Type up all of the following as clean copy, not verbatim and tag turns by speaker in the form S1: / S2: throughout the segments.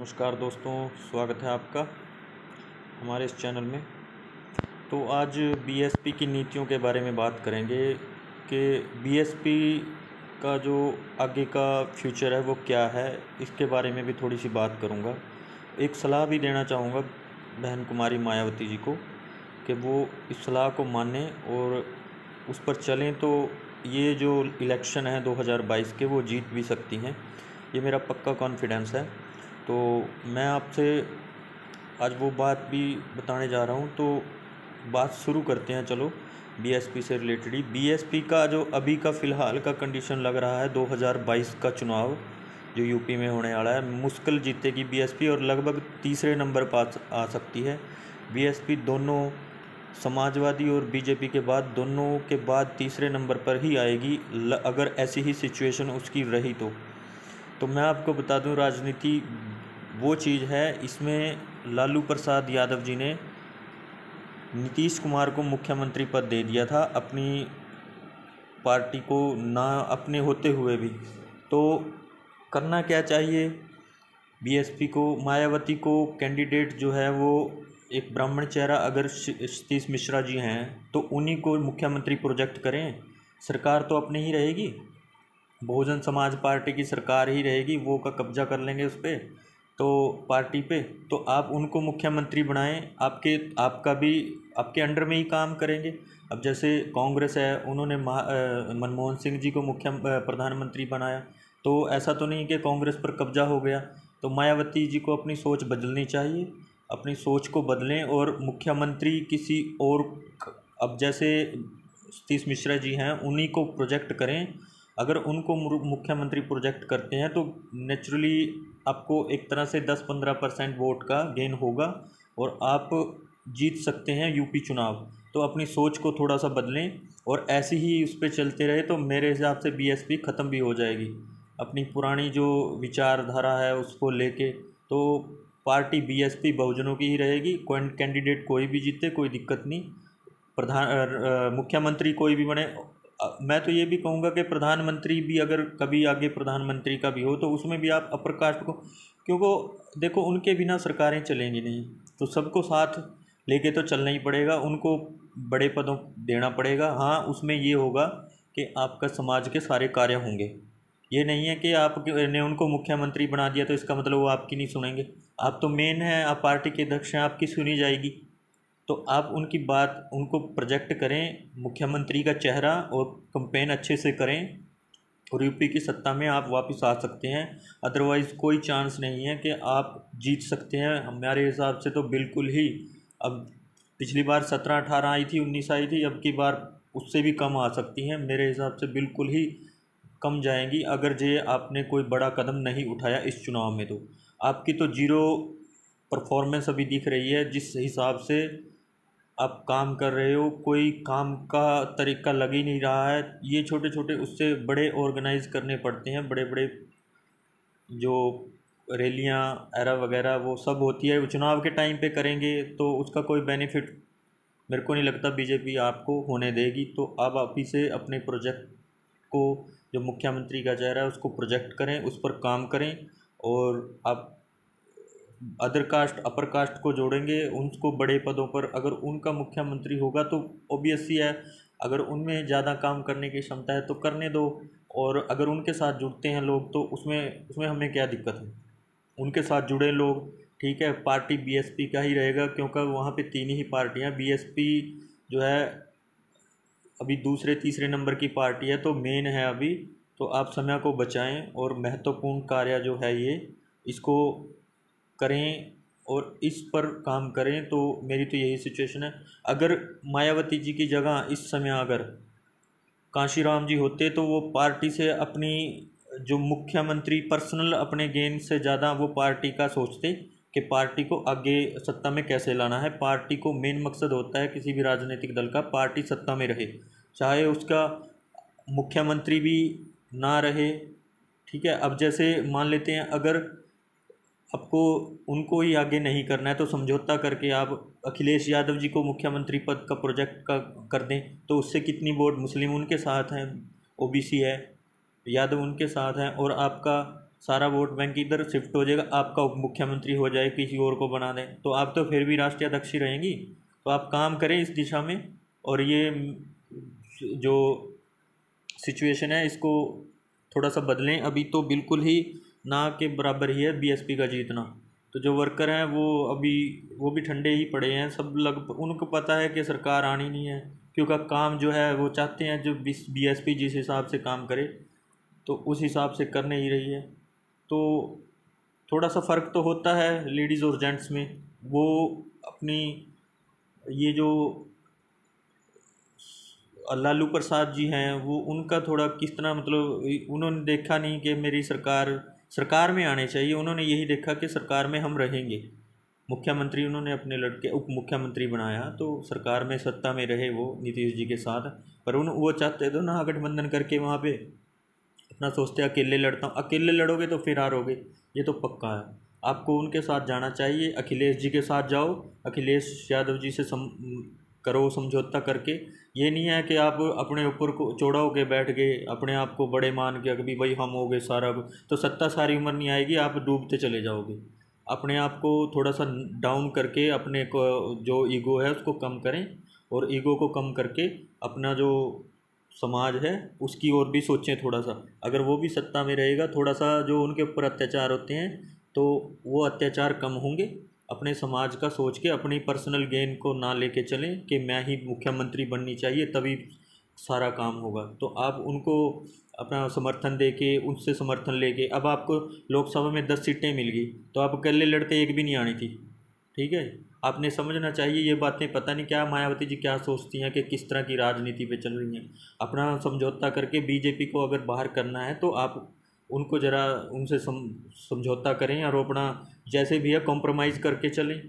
S1: नमस्कार दोस्तों, स्वागत है आपका हमारे इस चैनल में। तो आज बीएसपी की नीतियों के बारे में बात करेंगे कि बीएसपी का जो आगे का फ्यूचर है वो क्या है। इसके बारे में भी थोड़ी सी बात करूंगा। एक सलाह भी देना चाहूँगा बहन कुमारी मायावती जी को कि वो इस सलाह को मानें और उस पर चलें, तो ये जो इलेक्शन है 2022 के वो जीत भी सकती हैं। ये मेरा पक्का कॉन्फिडेंस है। तो मैं आपसे आज वो बात भी बताने जा रहा हूँ। तो बात शुरू करते हैं, चलो बीएसपी से रिलेटेड ही। बीएसपी का जो अभी का फ़िलहाल का कंडीशन लग रहा है, 2022 का चुनाव जो यूपी में होने वाला है, मुश्किल जीतेगी बीएसपी और लगभग तीसरे नंबर पर आ सकती है। बीएसपी दोनों समाजवादी और बीजेपी के बाद, दोनों के बाद तीसरे नंबर पर ही आएगी अगर ऐसी ही सिचुएशन उसकी रही तो मैं आपको बता दूं, राजनीति वो चीज़ है, इसमें लालू प्रसाद यादव जी ने नीतीश कुमार को मुख्यमंत्री पद दे दिया था अपनी पार्टी को ना अपने होते हुए भी। तो करना क्या चाहिए बीएसपी को? मायावती को कैंडिडेट जो है वो एक ब्राह्मण चेहरा अगर सतीश मिश्रा जी हैं तो उन्हीं को मुख्यमंत्री प्रोजेक्ट करें। सरकार तो अपनी ही रहेगी, बहुजन समाज पार्टी की सरकार ही रहेगी, वो का कब्जा कर लेंगे उस पर, तो पार्टी पे। तो आप उनको मुख्यमंत्री बनाएं, आपका भी आपके अंडर में ही काम करेंगे। अब जैसे कांग्रेस है, उन्होंने मनमोहन सिंह जी को प्रधानमंत्री बनाया, तो ऐसा तो नहीं कि कांग्रेस पर कब्जा हो गया। तो मायावती जी को अपनी सोच बदलनी चाहिए, अपनी सोच को बदलें और मुख्यमंत्री किसी और, अब जैसे सतीश मिश्रा जी हैं उन्हीं को प्रोजेक्ट करें। अगर उनको मुख्यमंत्री प्रोजेक्ट करते हैं तो नेचुरली आपको एक तरह से 10-15% वोट का गेन होगा और आप जीत सकते हैं यूपी चुनाव। तो अपनी सोच को थोड़ा सा बदलें और ऐसे ही उस पर चलते रहे तो मेरे हिसाब से बीएसपी ख़त्म भी हो जाएगी। अपनी पुरानी जो विचारधारा है उसको लेके तो पार्टी बीएसपी बहुजनों की ही रहेगी। कैंडिडेट कोई भी जीते, कोई दिक्कत नहीं। मुख्यमंत्री कोई भी बने। मैं तो ये भी कहूँगा कि प्रधानमंत्री भी अगर कभी आगे प्रधानमंत्री का भी हो तो उसमें भी आप अपर कास्ट को, क्योंकि देखो उनके बिना सरकारें चलेंगी नहीं, तो सबको साथ लेके तो चलना ही पड़ेगा, उनको बड़े पदों देना पड़ेगा। हाँ, उसमें ये होगा कि आपका समाज के सारे कार्य होंगे। ये नहीं है कि आपने उनको मुख्यमंत्री बना दिया तो इसका मतलब वो आपकी नहीं सुनेंगे। आप तो मेन हैं, आप पार्टी के अध्यक्ष हैं, आपकी सुनी जाएगी। तो आप उनकी बात उनको प्रोजेक्ट करें, मुख्यमंत्री का चेहरा, और कंपेन अच्छे से करें और यूपी की सत्ता में आप वापस आ सकते हैं। अदरवाइज़ कोई चांस नहीं है कि आप जीत सकते हैं। हमारे हिसाब से तो बिल्कुल ही, अब पिछली बार 17-18 आई थी, 19 आई थी, अब की बार उससे भी कम आ सकती हैं। मेरे हिसाब से बिल्कुल ही कम जाएंगी अगर जे आपने कोई बड़ा कदम नहीं उठाया इस चुनाव में। तो आपकी तो जीरो परफॉर्मेंस अभी दिख रही है। जिस हिसाब से आप काम कर रहे हो, कोई काम का तरीका लग ही नहीं रहा है। ये छोटे छोटे उससे बड़े ऑर्गेनाइज करने पड़ते हैं, बड़े बड़े जो रैलियाँ एरा वगैरह वो सब होती है, चुनाव के टाइम पे करेंगे तो उसका कोई बेनिफिट मेरे को नहीं लगता बीजेपी आपको होने देगी। तो आप ही से अपने प्रोजेक्ट को, जो मुख्यमंत्री का चेहरा है उसको प्रोजेक्ट करें, उस पर काम करें। और आप अदर कास्ट अपर कास्ट को जोड़ेंगे, उनको बड़े पदों पर अगर उनका मुख्यमंत्री होगा तो ऑब्वियस ही है, अगर उनमें ज़्यादा काम करने की क्षमता है तो करने दो। और अगर उनके साथ जुड़ते हैं लोग तो उसमें उसमें हमें क्या दिक्कत है? उनके साथ जुड़े लोग, ठीक है, पार्टी बीएसपी का ही रहेगा क्योंकि वहाँ पे तीन ही पार्टियाँ, बीएसपी जो है अभी दूसरे तीसरे नंबर की पार्टी है, तो मेन है अभी। तो आप समय को बचाएं और महत्वपूर्ण कार्य जो है ये इसको करें और इस पर काम करें। तो मेरी तो यही सिचुएशन है। अगर मायावती जी की जगह इस समय अगर कांशीराम जी होते तो वो पार्टी से अपनी, जो मुख्यमंत्री पर्सनल अपने गेन से ज़्यादा वो पार्टी का सोचते कि पार्टी को आगे सत्ता में कैसे लाना है। पार्टी को मेन मकसद होता है किसी भी राजनीतिक दल का, पार्टी सत्ता में रहे, चाहे उसका मुख्यमंत्री भी ना रहे, ठीक है। अब जैसे मान लेते हैं अगर आपको उनको ही आगे नहीं करना है तो समझौता करके आप अखिलेश यादव जी को मुख्यमंत्री पद का प्रोजेक्ट का कर दें, तो उससे कितनी वोट मुस्लिम उनके साथ हैं, ओबीसी है, यादव उनके साथ हैं, और आपका सारा वोट बैंक इधर शिफ्ट हो जाएगा, आपका उप मुख्यमंत्री हो जाए, किसी और को बना दें, तो आप तो फिर भी राष्ट्रीय अध्यक्ष ही रहेंगी। तो आप काम करें इस दिशा में, और ये जो सिचुएशन है इसको थोड़ा सा बदलें। अभी तो बिल्कुल ही ना के बराबर ही है बीएसपी का जीतना। तो जो वर्कर हैं वो भी ठंडे ही पड़े हैं, सब लगभग उनको पता है कि सरकार आनी नहीं है, क्योंकि काम जो है वो चाहते हैं जो बीएसपी जिस हिसाब से काम करे तो उस हिसाब से कर नहीं रही है। तो थोड़ा सा फ़र्क तो होता है लेडीज़ और जेंट्स में। वो अपनी ये जो लालू प्रसाद जी हैं वो उनका थोड़ा किस तरह मतलब उन्होंने देखा नहीं कि मेरी सरकार में आने चाहिए, उन्होंने यही देखा कि सरकार में हम रहेंगे। मुख्यमंत्री उन्होंने अपने लड़के उप मुख्यमंत्री बनाया, तो सरकार में सत्ता में रहे वो नीतीश जी के साथ। पर वो चाहते तो ना गठबंधन करके वहाँ पे अपना सोचते अकेले लड़ता हूँ, अकेले लड़ोगे तो फिर हारोगे, ये तो पक्का है। आपको उनके साथ जाना चाहिए, अखिलेश जी के साथ जाओ, अखिलेश यादव जी से करो समझौता करके। ये नहीं है कि आप अपने ऊपर को चौड़ा होके बैठ गए, अपने आप को बड़े मान के अभी भाई हम हो गए सारा, तो सत्ता सारी उम्र नहीं आएगी, आप डूबते चले जाओगे। अपने आप को थोड़ा सा डाउन करके अपने को जो ईगो है उसको कम करें, और ईगो को कम करके अपना जो समाज है उसकी ओर भी सोचें थोड़ा सा। अगर वो भी सत्ता में रहेगा, थोड़ा सा जो उनके ऊपर अत्याचार होते हैं तो वो अत्याचार कम होंगे। अपने समाज का सोच के अपनी पर्सनल गेन को ना लेके चलें कि मैं ही मुख्यमंत्री बननी चाहिए तभी सारा काम होगा। तो आप उनको अपना समर्थन दे के उनसे समर्थन लेके, अब आपको लोकसभा में 10 सीटें मिल गई तो आप अकेले लड़ते एक भी नहीं आनी थी, ठीक है। आपने समझना चाहिए ये बातें। पता नहीं क्या मायावती जी क्या सोचती हैं कि किस तरह की राजनीति पे चल रही हैं। अपना समझौता करके बीजेपी को अगर बाहर करना है तो आप उनको ज़रा उनसे समझौता करें, और अपना जैसे भी है कॉम्प्रोमाइज़ करके चलें।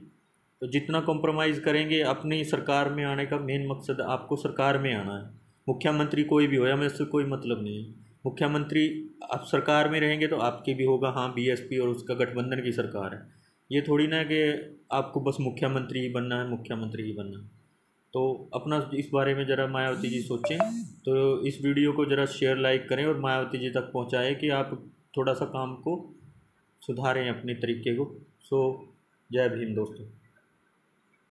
S1: तो जितना कॉम्प्रोमाइज़ करेंगे, अपनी सरकार में आने का मेन मकसद आपको सरकार में आना है। मुख्यमंत्री कोई भी हो, हमें इससे कोई मतलब नहीं है। मुख्यमंत्री आप सरकार में रहेंगे तो आपके भी होगा, हाँ बीएसपी और उसका गठबंधन की सरकार है। ये थोड़ी ना है कि आपको बस मुख्यमंत्री ही बनना है, मुख्यमंत्री ही बनना है। तो अपना इस बारे में ज़रा मायावती जी सोचें। तो इस वीडियो को ज़रा शेयर लाइक करें और मायावती जी तक पहुंचाएं कि आप थोड़ा सा काम को सुधारें अपने तरीके को। सो जय भीम दोस्तों।